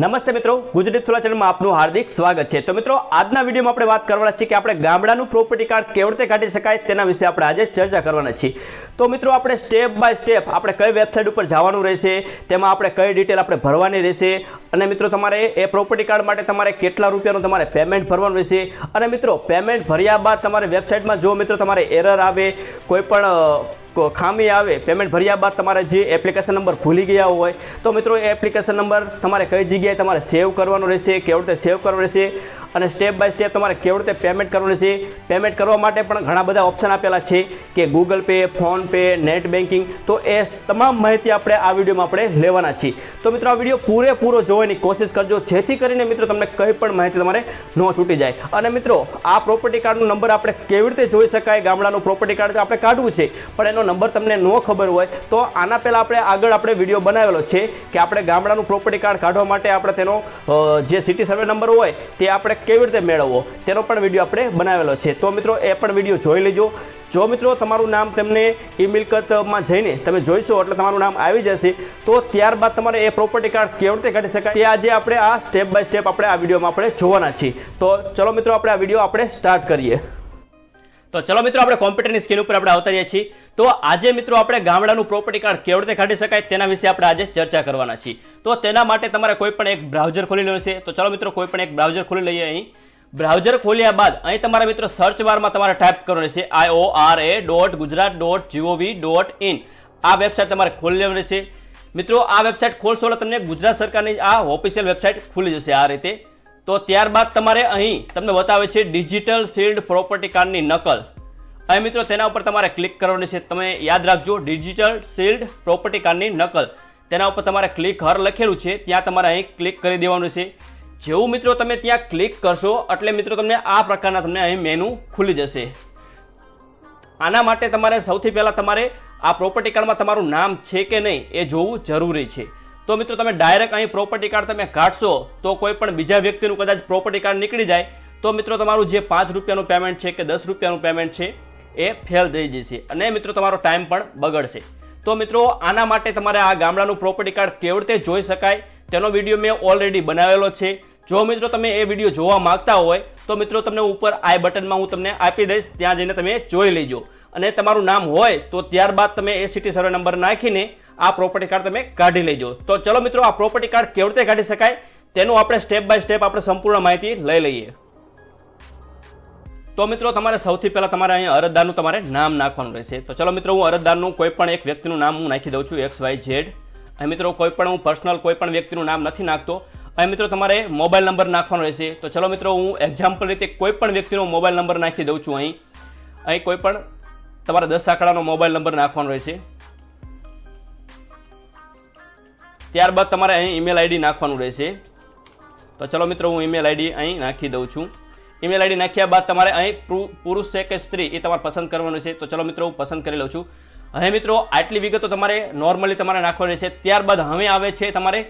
નમસ્તે મિત્રો, ગુજરાતી સોલા ચેનલમાં આપનું હાર્દિક સ્વાગત છે। તો મિત્રો, આજના વિડીયોમાં આપણે વાત કરવાના છીએ કે આપણે ગામડાનું પ્રોપર્ટી કાર્ડ કેવી રીતે કાઢી શકાય તેના વિશે આપણે આજે ચર્ચા કરવાના છીએ। તો મિત્રો, આપણે સ્ટેપ બાય સ્ટેપ આપણે કઈ વેબસાઇટ ઉપર જવાનું રહેશે, તેમાં આપણે કઈ ડિટેલ આપણે ભરવાની રહેશે, અને મિત્રો તમારે એ પ્રોપર્ટી કાર્ડ માટે તમારે કેટલા રૂપિયાનું તમારે પેમેન્ટ ભરવાનું રહેશે, અને મિત્રો પેમેન્ટ ભર્યા બાદ તમારે વેબસાઇટમાં જો મિત્રો તમારે એરર આવે, કોઈ પણ ખામી આવે, પેમેન્ટ ભર્યા બાદ તમારે જે એપ્લિકેશન નંબર ભૂલી ગયા હોય તો મિત્રો એ એપ્લિકેશન નંબર તમારે કઈ જગ્યાએ તમારે સેવ કરવાનો રહેશે, કેવી રીતે સેવ કરવાનો રહેશે, અને સ્ટેપ બાય સ્ટેપ તમારે કેવી રીતે પેમેન્ટ કરવાનું રહેશે। પેમેન્ટ કરવા માટે પણ ઘણા બધા ઓપ્શન આપેલા છે કે Google pay, phone pay, net banking, તો એ તમામ માહિતી આપણે આ વિડીયોમાં આપણે લેવાના છીએ। તો મિત્રો આ વિડીયો પૂરેપૂરો જોવાની કોશિશ કરજો, જેથી કરીને મિત્રો તમને કંઈ પણ માહિતી તમારે ન છૂટી જાય। અને મિત્રો આ પ્રોપર્ટી કાર્ડનો નંબર આપણે કેવી રીતે જોઈ શકાય, ગામડાનું પ્રોપર્ટી કાર્ડ આપણે કાઢવું છે પણ એનો નંબર તમને ન ખબર હોય તો આના પહેલાં આપણે વિડીયો બનાવેલો છે કે આપણે ગામડાનું પ્રોપર્ટી કાર્ડ કાઢવા માટે આપણે તેનો જે સિટી સર્વે નંબર હોય તે આપણે કેવી રીતે મેળવવો તેનો પણ વિડીયો આપણે બનાવેલો છે। તો મિત્રો એ પણ વિડીયો જોઈ લેજો। જો મિત્રો તમારું નામ તમને ઈ મિલકતમાં જઈને તમે જોઈશો એટલે તમારું નામ આવી જશે, તો ત્યારબાદ તમારે એ પ્રોપર્ટી કાર્ડ કેવી રીતે કાઢી શકાય તે આજે આપણે આ સ્ટેપ બાય સ્ટેપ આપણે આ વિડીયોમાં આપણે જોવાના છીએ। તો ચલો મિત્રો આપણે આ વિડીયો આપણે સ્ટાર્ટ કરીએ। તો ચલો મિત્રો આપણે કોમ્પ્યુટરની સ્ક્રીન ઉપર આપણે આવતા જઈએ છીએ। તો આજે મિત્રો આપણે ગામડાનું પ્રોપર્ટી કાર્ડ કેવી રીતે કાઢી શકાય તેના વિશે આપણે આજે ચર્ચા કરવાના છીએ। તો તેના માટે તમારે કોઈ પણ એક બ્રાઉઝર ખોલી લેવું છે। તો ચલો મિત્રો કોઈ પણ એક બ્રાઉઝર ખોલી લઈએ। અહીં બ્રાઉઝર ખોલ્યા બાદ અહીં તમારા મિત્રો સર્ચ બારમાં તમારે ટાઈપ કરવાનું છે iora.gujarat.gov.in। આ વેબસાઇટ તમારે ખોલી લેવાની છે। મિત્રો આ વેબસાઇટ ખોલશો એટલે તમને ગુજરાત સરકારની આ ઓફિશિયલ વેબસાઇટ ખુલી જશે આ રીતે। તો ત્યારબાદ તમારે અહીં તમને બતાવે છે ડિજિટલ શીલ્ડ પ્રોપર્ટી કાર્ડની નકલ। અહીં મિત્રો તેના ઉપર તમારે ક્લિક કરવાની છે। તમે યાદ રાખજો, ડિજિટલ શીલ્ડ પ્રોપર્ટી કાર્ડની નકલ, તેના ઉપર તમારે ક્લિક હર લખેલું છે ત્યાં તમારે અહીં ક્લિક કરી દેવાનું છે। જેવું મિત્રો તમે ત્યાં ક્લિક કરશો એટલે મિત્રો તમને આ પ્રકારના તમને અહીં મેનુ ખુલી જશે। આના માટે તમારે સૌથી પહેલાં તમારે આ પ્રોપર્ટી કાર્ડમાં તમારું નામ છે કે નહીં એ જોવું જરૂરી છે। તો મિત્રો તમે ડાયરેક્ટ અહીં પ્રોપર્ટી કાર્ડ તમે કાઢશો તો કોઈ પણ બીજા વ્યક્તિનું કદાચ પ્રોપર્ટી કાર્ડ નીકળી જાય તો મિત્રો તમારું જે 5 રૂપિયાનું પેમેન્ટ છે કે 10 રૂપિયાનું પેમેન્ટ છે એ ફેલ થઈ જશે અને મિત્રો તમારો ટાઈમ પણ બગડશે। તો મિત્રો આના માટે તમારે આ ગામડાનું પ્રોપર્ટી કાર્ડ કેવી રીતે જોઈ શકાય તેનો વિડીયો મેં ઓલરેડી બનાવેલો છે। જો મિત્રો તમે એ વિડીયો જોવા માંગતા હોય તો મિત્રો તમને ઉપર આઈ બટનમાં હું તમને આપી દઈશ, ત્યાં જઈને તમે જોઈ લેજો। અને તમારું નામ હોય તો ત્યારબાદ તમે એ સિટી સર્વે નંબર નાખીને આ પ્રોપર્ટી કાર્ડ તમે કાઢી લેજો। તો ચલો મિત્રો આ પ્રોપર્ટી કાર્ડ કેવી રીતે કાઢી શકાય તેનું આપણે સ્ટેપ બાય સ્ટેપ આપણે સંપૂર્ણ માહિતી લઈ લઈએ। તો મિત્રો તમારે સૌથી પહેલાં તમારે અહીંયા અરજદારનું તમારે નામ નાખવાનું રહેશે। તો ચલો મિત્રો હું અરજદારનું કોઈ પણ એક વ્યક્તિનું નામ હું નાખી દઉં છું, XYZ। અહીં મિત્રો કોઈ પણ હું પર્સનલ કોઈ પણ વ્યક્તિનું નામ નથી નાખતો। અહીં મિત્રો તમારે મોબાઈલ નંબર નાખવાનો રહેશે। તો ચલો મિત્રો હું એક્ઝામ્પલ રીતે કોઈ પણ વ્યક્તિનો મોબાઈલ નંબર નાખી દઉં છું। અહીં કોઈ પણ તમારે 10 આંકડાનો મોબાઈલ નંબર નાખવાનો રહેશે। ત્યારબાદ તમારે અહીં ઈમેલ આઈડી નાખવાનું રહેશે। તો ચલો મિત્રો હું ઈમેલ આઈડી અહીં નાખી દઉં છું। ઈમેલ આઈડી નાખ્યા બાદ તમારે અહીં પુરુષ છે કે સ્ત્રી એ તમારે પસંદ કરવાનું છે। તો ચલો મિત્રો હું પસંદ કરી લઉં છું। હવે મિત્રો આટલી વિગતો તમારે નોર્મલી તમારે નાખવાની રહેશે। ત્યારબાદ હવે આવે છે તમારે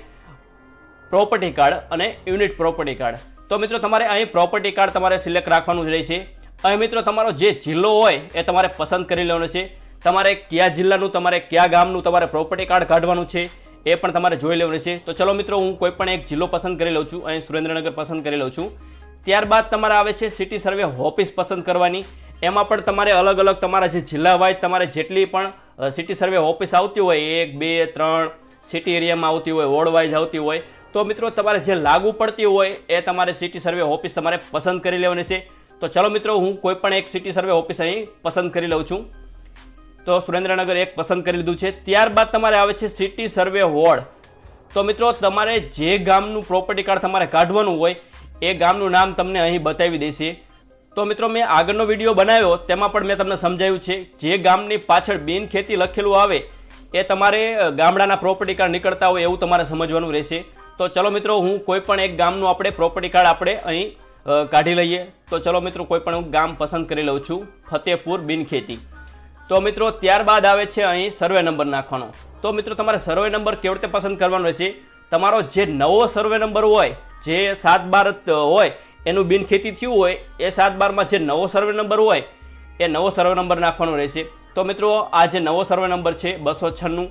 પ્રોપર્ટી કાર્ડ અને યુનિટ પ્રોપર્ટી કાર્ડ। તો મિત્રો તમારે અહીં પ્રોપર્ટી કાર્ડ તમારે સિલેક્ટ રાખવાનું રહેશે। અહીં મિત્રો તમારો જે જિલ્લો હોય એ તમારે પસંદ કરી લેવાનો છે। તમારે કયા જિલ્લાનું, તમારે કયા ગામનું તમારે પ્રોપર્ટી કાર્ડ કાઢવાનું છે એ પણ તમારે જોઈ લેવાનું છે। તો ચલો મિત્રો હું કોઈ પણ એક જિલ્લો પસંદ કરી લઉં છું। અહીં સુરેન્દ્રનગર પસંદ કરી લઉં છું। ત્યારબાદ તમારે આવે છે સિટી સર્વે ઓફિસ પસંદ કરવાની। એમાં પણ તમારે અલગ અલગ તમારા જે જિલ્લા વાઇઝ તમારે જેટલી પણ સિટી સર્વે ઓફિસ આવતી હોય, 1, 2, 3 સિટી એરિયામાં આવતી હોય, વોર્ડ વાઇઝ આવતી હોય, તો મિત્રો તમારે જે લાગુ પડતી હોય એ તમારે સિટી સર્વે ઓફિસ તમારે પસંદ કરી લેવાની છે। તો ચલો મિત્રો હું કોઈ પણ એક સિટી સર્વે ઓફિસ અહીં પસંદ કરી લઉં છું। તો સુરેન્દ્રનગર એક પસંદ કરી લીધું છે। ત્યારબાદ તમારે આવે છે સિટી સર્વે વોર્ડ। તો મિત્રો તમારે જે ગામનું પ્રોપર્ટી કાર્ડ તમારે કાઢવાનું હોય એ ગામનું નામ તમને અહીં બતાવી દેશે। તો મિત્રો મેં આગળનો વિડીયો બનાવ્યો તેમાં પણ મેં તમને સમજાવ્યું છે, જે ગામની પાછળ બિનખેતી લખેલું આવે એ તમારે ગામડાના પ્રોપર્ટી કાર્ડ નીકળતા હોય એવું તમારે સમજવાનું રહેશે। તો ચલો મિત્રો હું કોઈ પણ એક ગામનું આપણે પ્રોપર્ટી કાર્ડ આપણે અહીં કાઢી લઈએ। તો ચલો મિત્રો કોઈ પણ હું ગામ પસંદ કરી લઉં છું, ફતેપુર બિનખેતી। તો મિત્રો ત્યારબાદ આવે છે અહીં સર્વે નંબર નાખવાનો। તો મિત્રો તમારે સર્વે નંબર કેવી રીતે પસંદ કરવાનો રહેશે, તમારો જે નવો સર્વે નંબર હોય, જે 7/12 હોય એનું બિનખેતી થયું હોય એ 7/12માં જે નવો સર્વે નંબર હોય એ નવો સર્વે નંબર નાખવાનો રહેશે। તો મિત્રો આ જે નવો સર્વે નંબર છે 296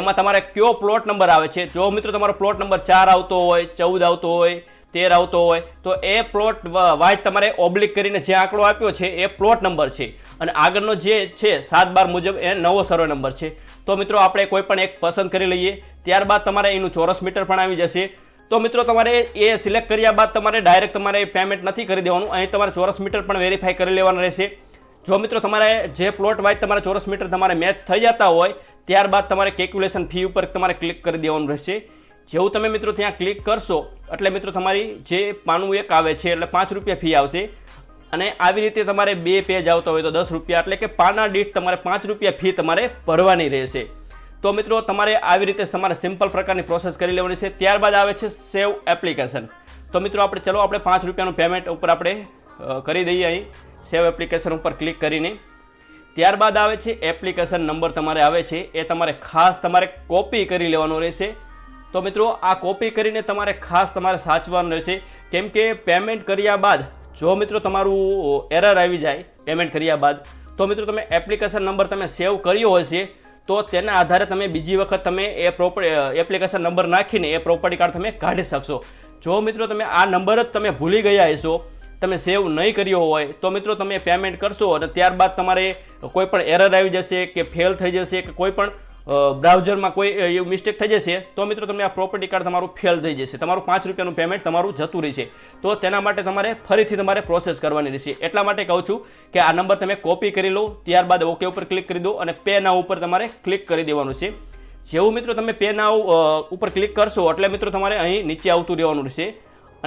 એમાં તમારે કયો પ્લોટ નંબર આવે છે. જો મિત્રો તમારો પ્લોટ નંબર 4 આવતો હોય, 14 આવતો હોય, 13 આવતો હોય તો એ પ્લોટ વાઇઝ તમારે ઓબ્લિક કરીને જે આંકડો આપ્યો છે એ પ્લોટ નંબર છે અને આગળનો જે છે 7/12 મુજબ એ નવો સર્વે નંબર છે. તો મિત્રો આપણે કોઈ પણ એક પસંદ કરી લઈએ. ત્યારબાદ તમારે એનું ચોરસ મીટર પણ આવી જશે. તો મિત્રો તમારે એ સિલેક્ટ કર્યા બાદ તમારે ડાયરેક્ટ તમારે પેમેન્ટ નથી કરી દેવાનું. અહીં તમારે ચોરસ મીટર પણ વેરીફાઈ કરી લેવાનું રહેશે. જો મિત્રો તમારે જે પ્લોટ વાઇઝ તમારે ચોરસ મીટર તમારે મેચ થઈ જતા હોય ત્યારબાદ તમારે કેલ્ક્યુલેશન ફી ઉપર તમારે ક્લિક કરી દેવાનું રહેશે. જેવું તમે મિત્રો ત્યાં ક્લિક કરશો એટલે મિત્રો તમારી જે પાનું એક આવે છે એટલે 5 રૂપિયા ફી આવશે અને આવી રીતે તમારે 2 પેજ આવતા હોય તો 10 રૂપિયા એટલે કે પાના દીઠ તમારે 5 રૂપિયા ફી તમારે ભરવાની રહેશે. તો મિત્રો તમારે આવી રીતે તમારે સિમ્પલ પ્રકારની પ્રોસેસ કરી લેવાની છે. ત્યારબાદ આવે છે સેવ એપ્લિકેશન. તો મિત્રો આપણે 5 રૂપિયાનું પેમેન્ટ ઉપર આપણે કરી દઈએ. અહીં સેવ એપ્લિકેશન ઉપર ક્લિક કરીને ત્યારબાદ આવે છે એપ્લિકેશન નંબર તમારે આવે છે એ તમારે ખાસ તમારે કોપી કરી લેવાનો રહેશે. તો મિત્રો આ કોપી કરીને તમારે ખાસ તમારે સાચવાનું રહેશે. કેમ કે પેમેન્ટ કર્યા બાદ જો મિત્રો તમારું એરર આવી જાય પેમેન્ટ કર્યા બાદ તો મિત્રો તમે એપ્લિકેશન નંબર તમે સેવ કર્યો હશે તો તેના આધારે તમે બીજી વખત તમે એ એપ્લિકેશન નંબર નાખીને એ પ્રોપર્ટી કાર્ડ તમે કાઢી શકશો. જો મિત્રો તમે આ નંબર જ તમે ભૂલી ગયા હશો, તમે સેવ નહીં કર્યો હોય તો મિત્રો તમે પેમેન્ટ કરશો અને ત્યારબાદ તમારે કોઈ પણ એરર આવી જશે કે ફેલ થઈ જશે કે કોઈ પણ બ્રાઉઝરમાં કોઈ એવું મિસ્ટેક થઈ જશે તો મિત્રો તમને આ પ્રોપર્ટી કાર્ડ તમારું ફેલ થઈ જશે. તમારું 5 રૂપિયાનું પેમેન્ટ તમારું જતું રહેશે. તો તેના માટે તમારે ફરીથી તમારે પ્રોસેસ કરવાની રહેશે. એટલા માટે કહું છું કે આ નંબર તમે કોપી કરી લો, ત્યારબાદ ઓકે ઉપર ક્લિક કરી દો અને પે નાઉ ઉપર તમારે ક્લિક કરી દેવાનું છે. જેવું મિત્રો તમે પે નાઉ ઉપર ક્લિક કરશો એટલે મિત્રો તમારે અહીં નીચે આવતું રહેવાનું રહેશે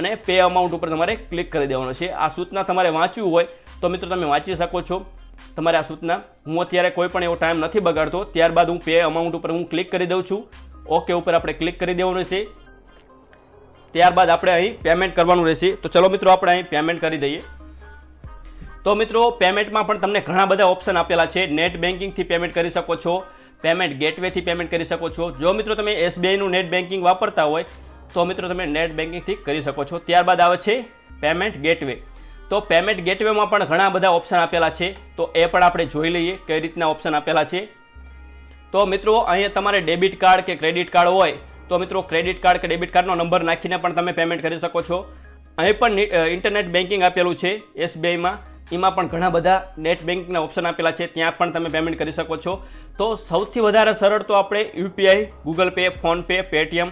અને પે અમાઉન્ટ ઉપર તમારે ક્લિક કરી દેવાનું છે. આ સૂચના તમારે વાંચવું હોય તો મિત્રો તમે વાંચી શકો છો. તમારે આ સૂચના હું અત્યારે કોઈ પણ એવો ટાઈમ નથી બગાડતો. ત્યારબાદ હું પે અમાઉન્ટ ઉપર હું ક્લિક કરી દઉં છું. ઓકે ઉપર આપણે ક્લિક કરી દેવાનું રહેશે. ત્યારબાદ આપણે અહીં પેમેન્ટ કરવાનું રહેશે. તો ચલો મિત્રો આપણે અહીં પેમેન્ટ કરી દઈએ. તો મિત્રો પેમેન્ટમાં પણ તમને ઘણા બધા ઓપ્શન આપેલા છે. નેટ બેન્કિંગથી પેમેન્ટ કરી શકો છો, પેમેન્ટ ગેટવેથી પેમેન્ટ કરી શકો છો. જો મિત્રો તમે SBIનું નેટ બેન્કિંગ વાપરતા હોય તો મિત્રો તમે નેટ બેન્કિંગથી કરી શકો છો. ત્યારબાદ આવે છે પેમેન્ટ ગેટવે. તો પેમેન્ટ ગેટવેમાં પણ ઘણા બધા ઓપ્શન આપેલા છે. તો એ પણ આપણે જોઈ લઈએ કઈ રીતના ઓપ્શન આપેલા છે. તો મિત્રો અહીંયા તમારે ડેબિટ કાર્ડ કે ક્રેડિટ કાર્ડ હોય તો મિત્રો ક્રેડિટ કાર્ડ કે ડેબિટ કાર્ડનો નંબર નાખીને પણ તમે પેમેન્ટ કરી શકો છો. અહીં પણ ઇન્ટરનેટ બેન્કિંગ આપેલું છે SBIમાં. એમાં પણ ઘણા બધા નેટ બેન્કિંગના ઓપ્શન આપેલા છે, ત્યાં પણ તમે પેમેન્ટ કરી શકો છો. તો સૌથી વધારે સરળ તો આપણે UPI, Google pay, PhonePe, Paytm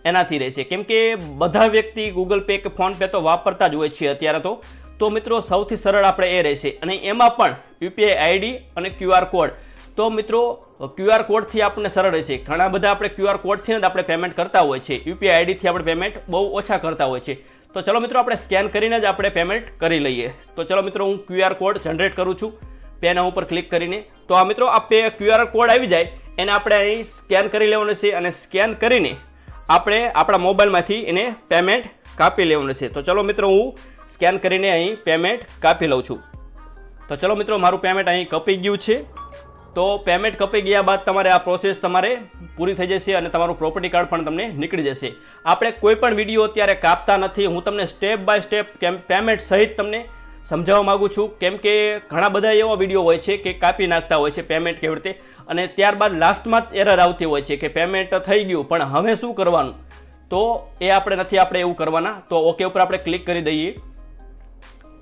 એનાથી રહેશે. કેમ કે બધા વ્યક્તિ ગૂગલ પે કે ફોનપે તો વાપરતા જ હોય છે અત્યારે. તો મિત્રો સૌથી સરળ આપણે એ રહેશે અને એમાં પણ UPI ID અને QR કોડ. તો મિત્રો QR કોડથી આપણને સરળ રહેશે. ઘણા બધા આપણે QR કોડથી જ આપણે પેમેન્ટ કરતા હોય છે. UPI IDથી આપણે પેમેન્ટ બહુ ઓછા કરતા હોય છે. તો ચલો મિત્રો આપણે સ્કેન કરીને જ આપણે પેમેન્ટ કરી લઈએ. તો ચલો મિત્રો હું QR કોડ જનરેટ કરું છું પેના ઉપર ક્લિક કરીને. તો આ મિત્રો આ QR કોડ આવી જાય એને આપણે અહીં સ્કેન કરી લેવાનું છે અને સ્કેન કરીને આપણે આપણા મોબાઈલમાંથી એને પેમેન્ટ કાપી લેવાનું છે. તો ચલો મિત્રો હું સ્કેન કરીને અહીં પેમેન્ટ કાપી લઉં છું. તો ચલો મિત્રો મારું પેમેન્ટ અહીં કપાઈ ગયું છે. તો પેમેન્ટ કપાઈ ગયા બાદ તમારે આ પ્રોસેસ તમારે પૂરી થઈ જશે અને તમારું પ્રોપર્ટી કાર્ડ પણ તમને નીકળી જશે. આપણે કોઈ પણ વિડીયો અત્યારે કાપતા નથી. હું તમને સ્ટેપ બાય સ્ટેપ પેમેન્ટ સહિત તમને સમજાવવા માગું છું. કેમ કે ઘણા બધા એવા વિડીયો હોય છે કે કાપી નાખતા હોય છે પેમેન્ટ કેવી રીતે અને ત્યારબાદ લાસ્ટમાં જ એરર આવતી હોય છે કે પેમેન્ટ થઈ ગયું પણ હવે શું કરવાનું. તો એ આપણે નથી આપણે એવું કરવાના. તો ઓકે ઉપર આપણે ક્લિક કરી દઈએ.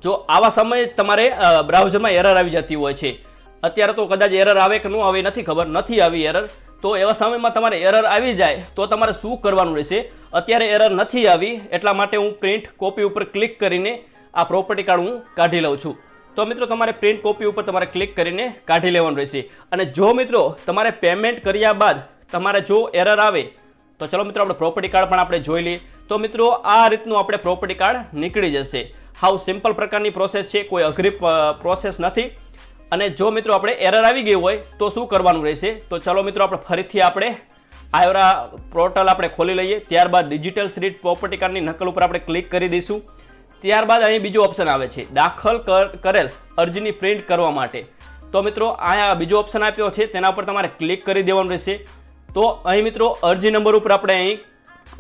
જો આવા સમયે તમારે બ્રાઉઝરમાં એરર આવી જતી હોય છે. અત્યારે તો કદાચ એરર આવે કે ન આવે નથી ખબર, નથી આવી એરર. તો એવા સમયમાં તમારે એરર આવી જાય તો તમારે શું કરવાનું રહેશે. અત્યારે એરર નથી આવી એટલા માટે હું પ્રિન્ટ કોપી ઉપર ક્લિક કરીને આ પ્રોપર્ટી કાર્ડ હું કાઢી લઉં છું. તો મિત્રો તમારે પ્રિન્ટ કોપી ઉપર તમારે ક્લિક કરીને કાઢી લેવાનું રહેશે. અને જો મિત્રો તમારે પેમેન્ટ કર્યા બાદ તમારે જો એરર આવે તો ચલો મિત્રો આપણે પ્રોપર્ટી કાર્ડ પણ આપણે જોઈ લઈએ. તો મિત્રો આ રીતનું આપણે પ્રોપર્ટી કાર્ડ નીકળી જશે. હાવ સિમ્પલ પ્રકારની પ્રોસેસ છે, કોઈ અઘરી પ્રોસેસ નથી. અને જો મિત્રો આપણે એરર આવી ગઈ હોય તો શું કરવાનું રહેશે. તો ચલો મિત્રો આપણે ફરીથી આપણે આયરા પોર્ટલ આપણે ખોલી લઈએ. ત્યારબાદ ડિજિટલ સ્ટ્રીટ પ્રોપર્ટી કાર્ડની નકલ ઉપર આપણે ક્લિક કરી દઈશું. ત્યારબાદ અહીં બીજો ઓપ્શન આવે છે દાખલ કરેલ અરજીની પ્રિન્ટ કરવા માટે. તો મિત્રો અહીંયા બીજો ઓપ્શન આપ્યો છે તેના ઉપર તમારે ક્લિક કરી દેવાનું રહેશે. તો અહીં મિત્રો અરજી નંબર ઉપર આપણે અહીં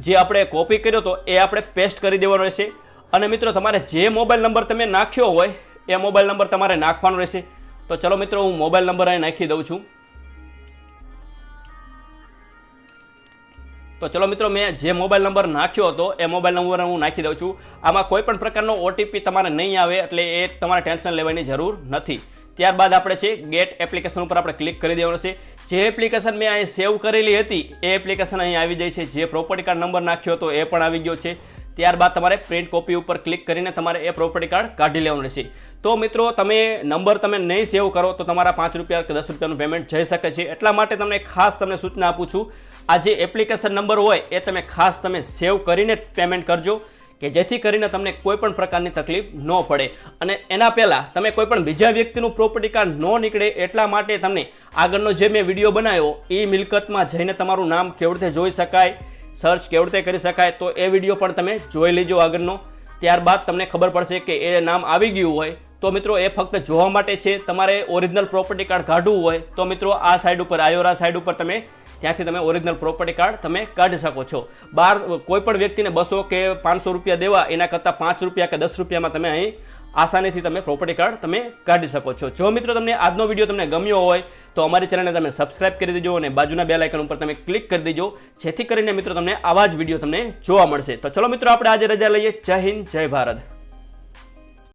જે આપણે કોપી કર્યો હતો એ આપણે પેસ્ટ કરી દેવાનો રહેશે. અને મિત્રો તમારે જે મોબાઈલ નંબર તમે નાખ્યો હોય એ મોબાઈલ નંબર તમારે નાખવાનો રહેશે. તો ચલો મિત્રો હું મોબાઈલ નંબર અહીં નાખી દઉં છું. તો ચલો મિત્રો, મેં જે મોબાઈલ નંબર નાખ્યો હતો એ મોબાઈલ નંબર હું નાખી દઉં છું. આમાં કોઈ પણ પ્રકારનો ઓટીપી તમારે નહીં આવે, એટલે એ તમારે ટેન્શન લેવાની જરૂર નથી. ત્યારબાદ આપણે છે ગેટ એપ્લિકેશન ઉપર આપણે ક્લિક કરી દેવાનું છે. જે એપ્લિકેશન મેં અહીં સેવ કરેલી હતી એ એપ્લિકેશન અહીં આવી જાય છે. જે પ્રોપર્ટી કાર્ડ નંબર નાખ્યો હતો એ પણ આવી ગયો છે. ત્યારબાદ તમારે પ્રિન્ટ કોપી ઉપર ક્લિક કરીને તમારે એ પ્રોપર્ટી કાર્ડ કાઢી લેવાનું રહેશે. તો મિત્રો, તમે નંબર તમે નહીં સેવ કરો તો તમારા 5 રૂપિયા કે 10 રૂપિયાનું પેમેન્ટ જઈ શકે છે. એટલા માટે તમને ખાસ તમને સૂચના આપું છું, આ જે એપ્લિકેશન નંબર હોય એ તમે ખાસ તમે સેવ કરીને પેમેન્ટ કરજો, કે જેથી કરીને તમને કોઈ પણ પ્રકારની તકલીફ ન પડે. અને એના પહેલાં તમે કોઈ પણ બીજા વ્યક્તિનું પ્રોપર્ટી કાર્ડ ન નીકળે એટલા માટે તમને આગળનો જે મેં વિડીયો બનાવ્યો એ મિલકતમાં જઈને તમારું નામ કેવી રીતે જોઈ શકાય, સર્ચ કેવી રીતે કરી શકાય, તો એ વિડીયો પણ તમે જોઈ લેજો આગળનો. ત્યારબાદ તમને ખબર પડશે કે એ નામ આવી ગયું હોય તો મિત્રો એ ફક્ત જોવા માટે છે. તમારે ઓરિજિનલ પ્રોપર્ટી કાર્ડ કાઢવું હોય તો મિત્રો આ સાઈડ ઉપર આયોરા સાઈડ ઉપર તમે ત્યાંથી તમે ઓરિજિનલ પ્રોપર્ટી કાર્ડ તમે કાઢી શકો છો. બહાર કોઈ પણ વ્યક્તિને 200 કે 500 રૂપિયા દેવા એના કરતાં 5 રૂપિયા કે 10 રૂપિયામાં તમે અહીં આસાનીથી તમે પ્રોપર્ટી કાર્ડ તમે કાઢી શકો છો. જો મિત્રો તમને આજનો વિડીયો તમને ગમ્યો હોય તો અમારી ચેનલને તમે સબસ્ક્રાઇબ કરી દેજો અને બાજુના બેલ આઇકન ઉપર તમે ક્લિક કરી દેજો, જેથી કરીને મિત્રો તમને આવા જ વિડીયો તમને જોવા મળશે. તો ચલો મિત્રો, આપણે આજે રજા લઈએ. જય હિન્દ, જય ભારત.